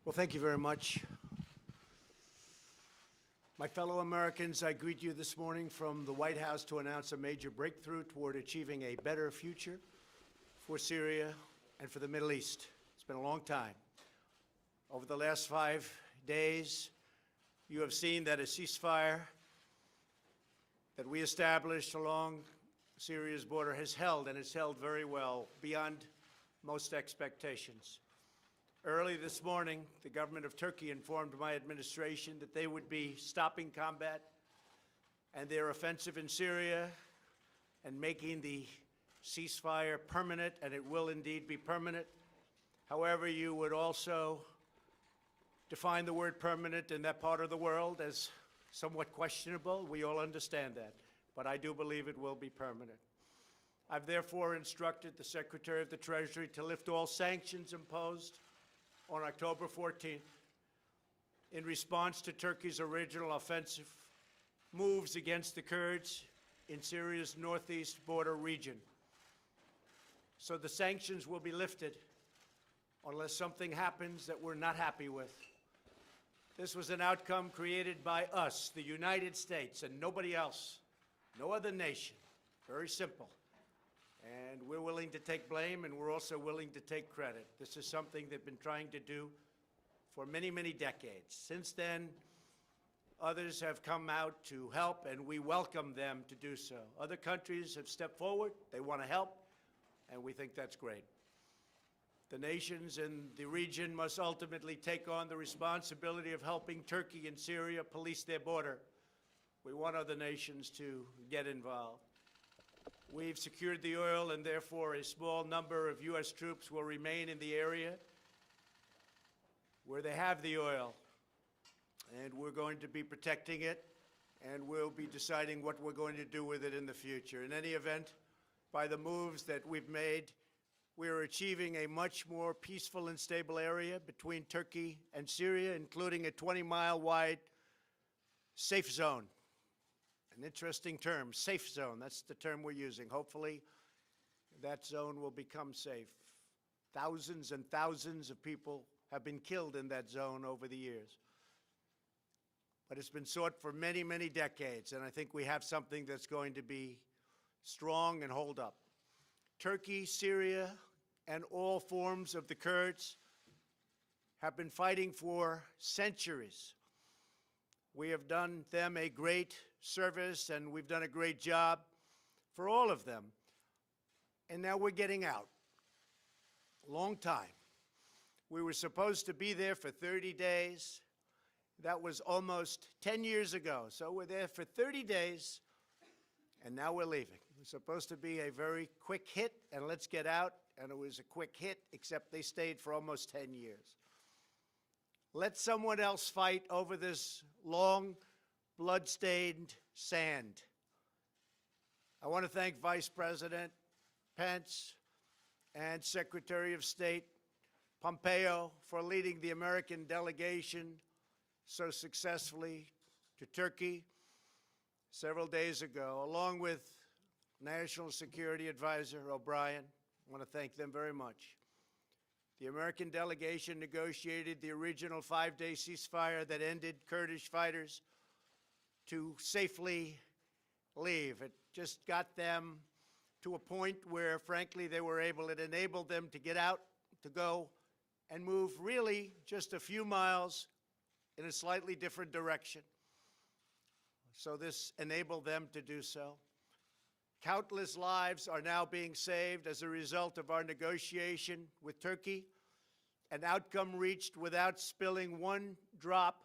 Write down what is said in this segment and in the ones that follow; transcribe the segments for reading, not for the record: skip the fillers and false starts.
Well, thank you very much. My fellow Americans, I greet you this morning from the White House to announce a major breakthrough toward achieving a better future for Syria and for the Middle East. It's been a long time. Over the last 5 days, you have seen that a ceasefire that we established along Syria's border has held, and it's held very well, beyond most expectations. Early this morning, the government of Turkey informed my administration that they would be stopping combat and their offensive in Syria and making the ceasefire permanent, and it will indeed be permanent. However, you would also define the word permanent in that part of the world as somewhat questionable. We all understand that, but I do believe it will be permanent. I've therefore instructed the Secretary of the Treasury to lift all sanctions imposed on October 14th in response to Turkey's original offensive moves against the Kurds in Syria's northeast border region. So the sanctions will be lifted unless something happens that we're not happy with. This was an outcome created by us, the United States, and nobody else, no other nation. Very simple. And we're willing to take blame, and we're also willing to take credit. This is something they've been trying to do for many, many decades. Since then, others have come out to help, and we welcome them to do so. Other countries have stepped forward. They want to help, and we think that's great. The nations in the region must ultimately take on the responsibility of helping Turkey and Syria police their border. We want other nations to get involved. We've secured the oil, and therefore a small number of U.S. troops will remain in the area where they have the oil. And we're going to be protecting it, and we'll be deciding what we're going to do with it in the future. In any event, by the moves that we've made, we're achieving a much more peaceful and stable area between Turkey and Syria, including a 20-mile wide safe zone. An interesting term, safe zone. That's the term we're using. Hopefully, that zone will become safe. Thousands and thousands of people have been killed in that zone over the years. But it's been sought for many, many decades, and I think we have something that's going to be strong and hold up. Turkey, Syria, and all forms of the Kurds have been fighting for centuries. We have done them a great service, and we've done a great job for all of them. And now we're getting out. Long time. We were supposed to be there for 30 days. That was almost 10 years ago. So we're there for 30 days, and now we're leaving. It was supposed to be a very quick hit, and let's get out. And it was a quick hit, except they stayed for almost 10 years. Let someone else fight over this long, blood-stained sand. I want to thank Vice President Pence and Secretary of State Pompeo for leading the American delegation so successfully to Turkey several days ago, along with National Security Advisor O'Brien. I want to thank them very much. The American delegation negotiated the original 5-day ceasefire that ended Kurdish fighters to safely leave. It just got them to a point where, frankly, they were able, it enabled them to get out, to go, and move really just a few miles in a slightly different direction. So this enabled them to do so. Countless lives are now being saved as a result of our negotiation with Turkey, an outcome reached without spilling one drop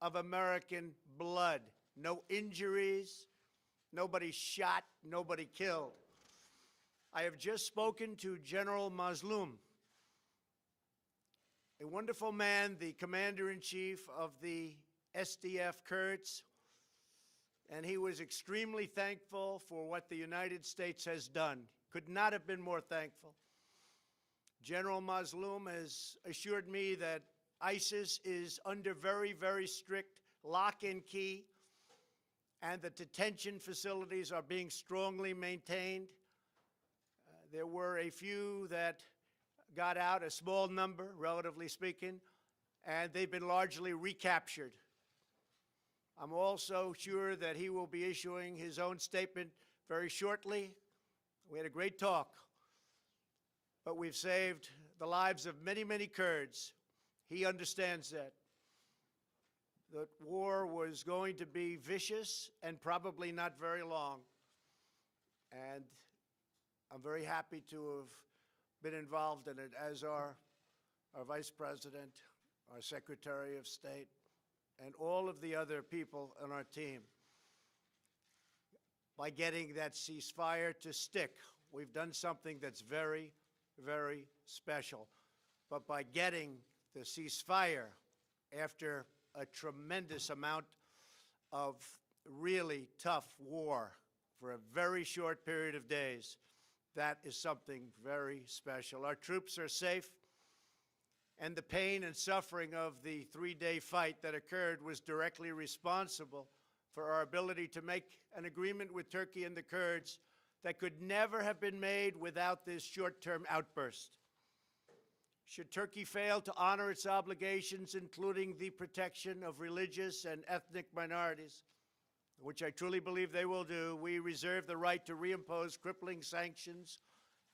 of American blood. No injuries, nobody shot, nobody killed. I have just spoken to General Mazlum, a wonderful man, the commander-in-chief of the SDF Kurds, and he was extremely thankful for what the United States has done. Could not have been more thankful. General Mazlum has assured me that ISIS is under very, very strict lock and key, and the detention facilities are being strongly maintained. There were a few that got out, a small number, relatively speaking, and they've been largely recaptured. I'm also sure that he will be issuing his own statement very shortly. We had a great talk, but we've saved the lives of many, many Kurds. He understands that. The war was going to be vicious and probably not very long. And I'm very happy to have been involved in it, as are our Vice President, our Secretary of State, and all of the other people on our team. By getting that ceasefire to stick, we've done something that's very, very special. But by getting the ceasefire after a tremendous amount of really tough war for a very short period of days, that is something very special. Our troops are safe, and the pain and suffering of the three-day fight that occurred was directly responsible for our ability to make an agreement with Turkey and the Kurds that could never have been made without this short-term outburst. Should Turkey fail to honor its obligations, including the protection of religious and ethnic minorities, which I truly believe they will do, we reserve the right to reimpose crippling sanctions,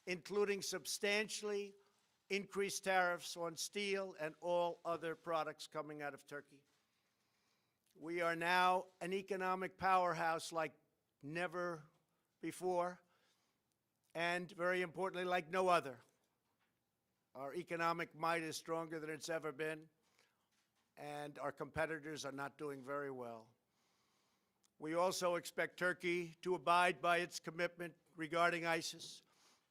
including substantially increased tariffs on steel and all other products coming out of Turkey. We are now an economic powerhouse like never before, and very importantly, like no other. Our economic might is stronger than it's ever been, and our competitors are not doing very well. We also expect Turkey to abide by its commitment regarding ISIS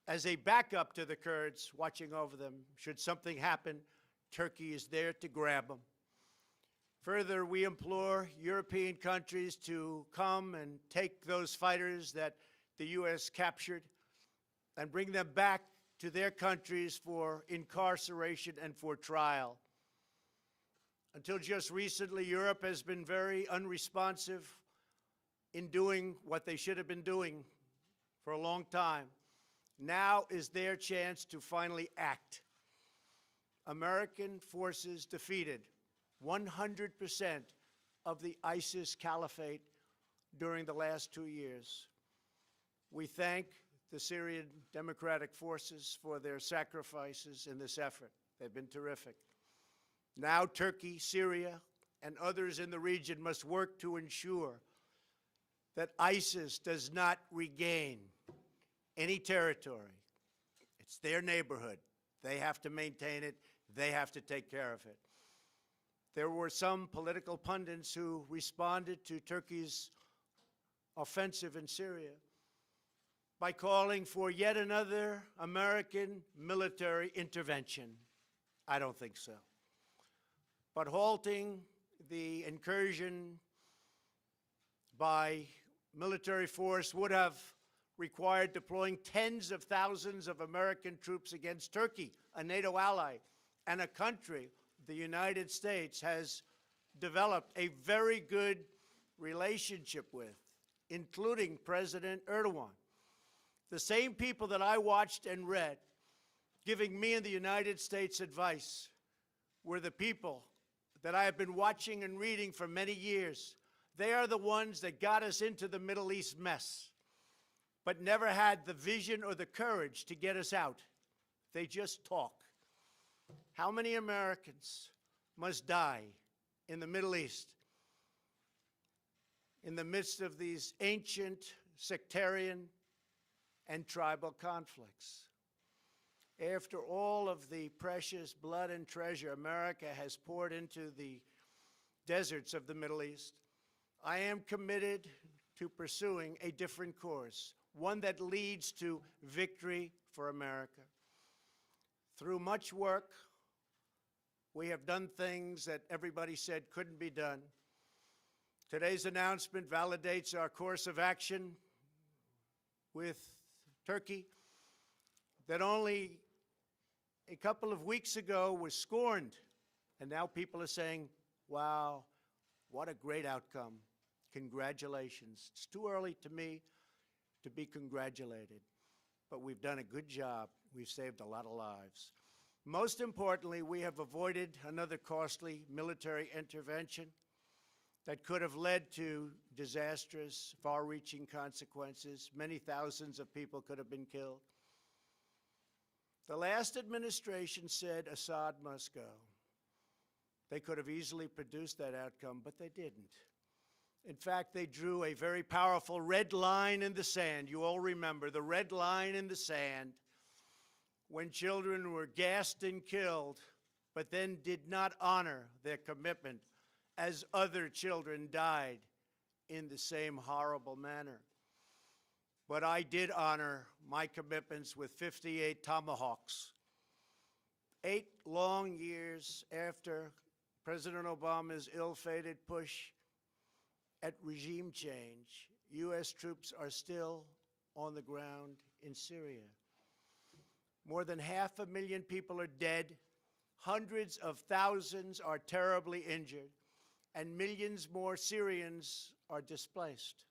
as a backup to the Kurds watching over them. Should something happen, Turkey is there to grab them. Further, we implore European countries to come and take those fighters that the U.S. captured and bring them back to their countries for incarceration and for trial. Until just recently, Europe has been very unresponsive in doing what they should have been doing for a long time. Now is their chance to finally act. American forces defeated 100% of the ISIS caliphate during the last 2 years. We thank the Syrian Democratic Forces for their sacrifices in this effort. They've been terrific. Now Turkey, Syria, and others in the region must work to ensure that ISIS does not regain any territory. It's their neighborhood. They have to maintain it. They have to take care of it. There were some political pundits who responded to Turkey's offensive in Syria by calling for yet another American military intervention. I don't think so. But halting the incursion by military force would have required deploying tens of thousands of American troops against Turkey, a NATO ally, and a country the United States has developed a very good relationship with, including President Erdogan. The same people that I watched and read giving me and the United States advice were the people that I have been watching and reading for many years. They are the ones that got us into the Middle East mess, but never had the vision or the courage to get us out. They just talk. How many Americans must die in the Middle East in the midst of these ancient sectarian and tribal conflicts? After all of the precious blood and treasure America has poured into the deserts of the Middle East, I am committed to pursuing a different course, one that leads to victory for America. Through much work, we have done things that everybody said couldn't be done. Today's announcement validates our course of action with Turkey that only a couple of weeks ago was scorned. And now people are saying, wow, what a great outcome. Congratulations. It's too early to me to be congratulated, but we've done a good job. We've saved a lot of lives. Most importantly, we have avoided another costly military intervention that could have led to disastrous, far-reaching consequences. Many thousands of people could have been killed. The last administration said Assad must go. They could have easily produced that outcome, but they didn't. In fact, they drew a very powerful red line in the sand. You all remember the red line in the sand when children were gassed and killed, but then did not honor their commitment as other children died in the same horrible manner. But I did honor my commitments with 58 Tomahawks. 8 long years after President Obama's ill-fated push at regime change, U.S. troops are still on the ground in Syria. More than 500,000 people are dead, hundreds of thousands are terribly injured, and millions more Syrians are displaced.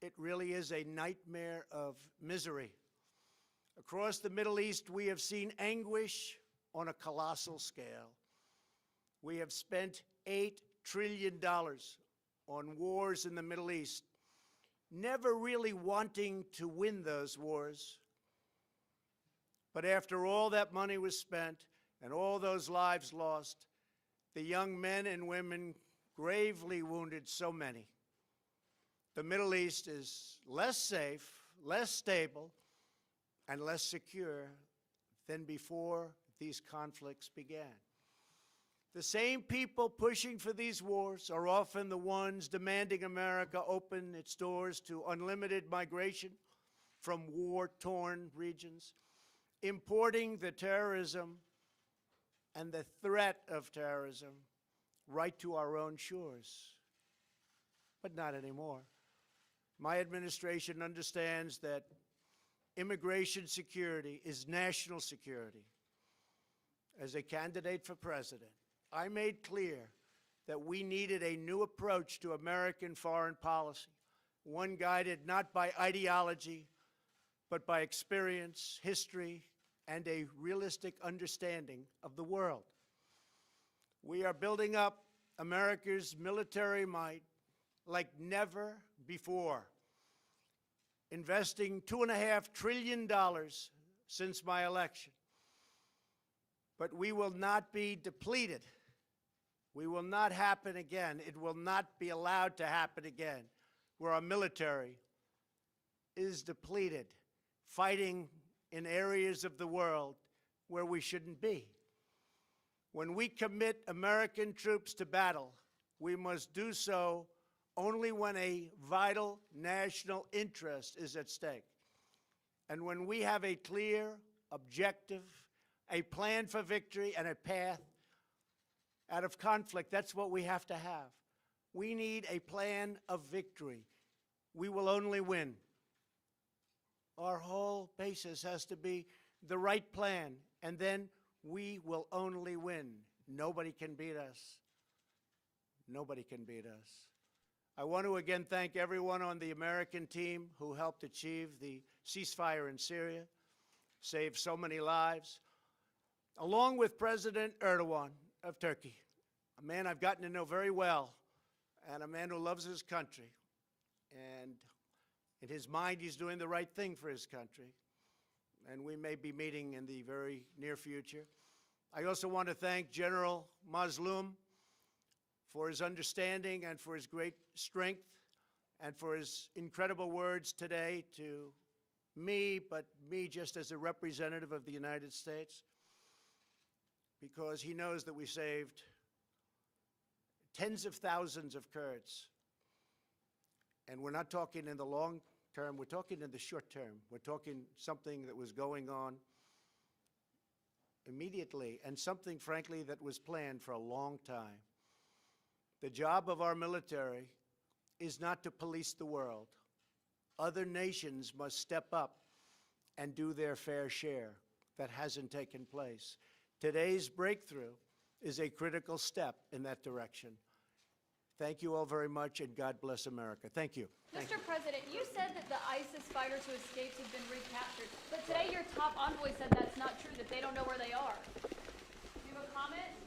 It really is a nightmare of misery. Across the Middle East, we have seen anguish on a colossal scale. We have spent $8 trillion on wars in the Middle East, never really wanting to win those wars. But after all that money was spent and all those lives lost, the young men and women gravely wounded so many, the Middle East is less safe, less stable, and less secure than before these conflicts began. The same people pushing for these wars are often the ones demanding America open its doors to unlimited migration from war-torn regions, importing the terrorism and the threat of terrorism right to our own shores. But not anymore. My administration understands that immigration security is national security. As a candidate for president, I made clear that we needed a new approach to American foreign policy, one guided not by ideology, but by experience, history, and a realistic understanding of the world. We are building up America's military might like never before, investing $2.5 trillion since my election. But we will not be depleted. We will not happen again. It will not be allowed to happen again, where our military is depleted, fighting in areas of the world where we shouldn't be. When we commit American troops to battle, we must do so only when a vital national interest is at stake. And when we have a clear, objective, a plan for victory and a path out of conflict, that's what we have to have. We need a plan of victory. We will only win. Our whole basis has to be the right plan, and then we will only win. Nobody can beat us. Nobody can beat us. I want to again thank everyone on the American team who helped achieve the ceasefire in Syria, saved so many lives, along with President Erdogan of Turkey, a man I've gotten to know very well, and a man who loves his country. And in his mind, he's doing the right thing for his country. And we may be meeting in the very near future. I also want to thank General Mazloum for his understanding and for his great strength and for his incredible words today to me, but me just as a representative of the United States, because he knows that we saved tens of thousands of Kurds. And we're not talking in the long term, we're talking in the short term. We're talking something that was going on immediately and something, frankly, that was planned for a long time. The job of our military is not to police the world. Other nations must step up and do their fair share. That hasn't taken place. Today's breakthrough is a critical step in that direction. Thank you all very much, and God bless America. Thank you. Mr. President, you said that the ISIS fighters who escaped have been recaptured, but today your top envoy said that's not true, that they don't know where they are. Do you have a comment?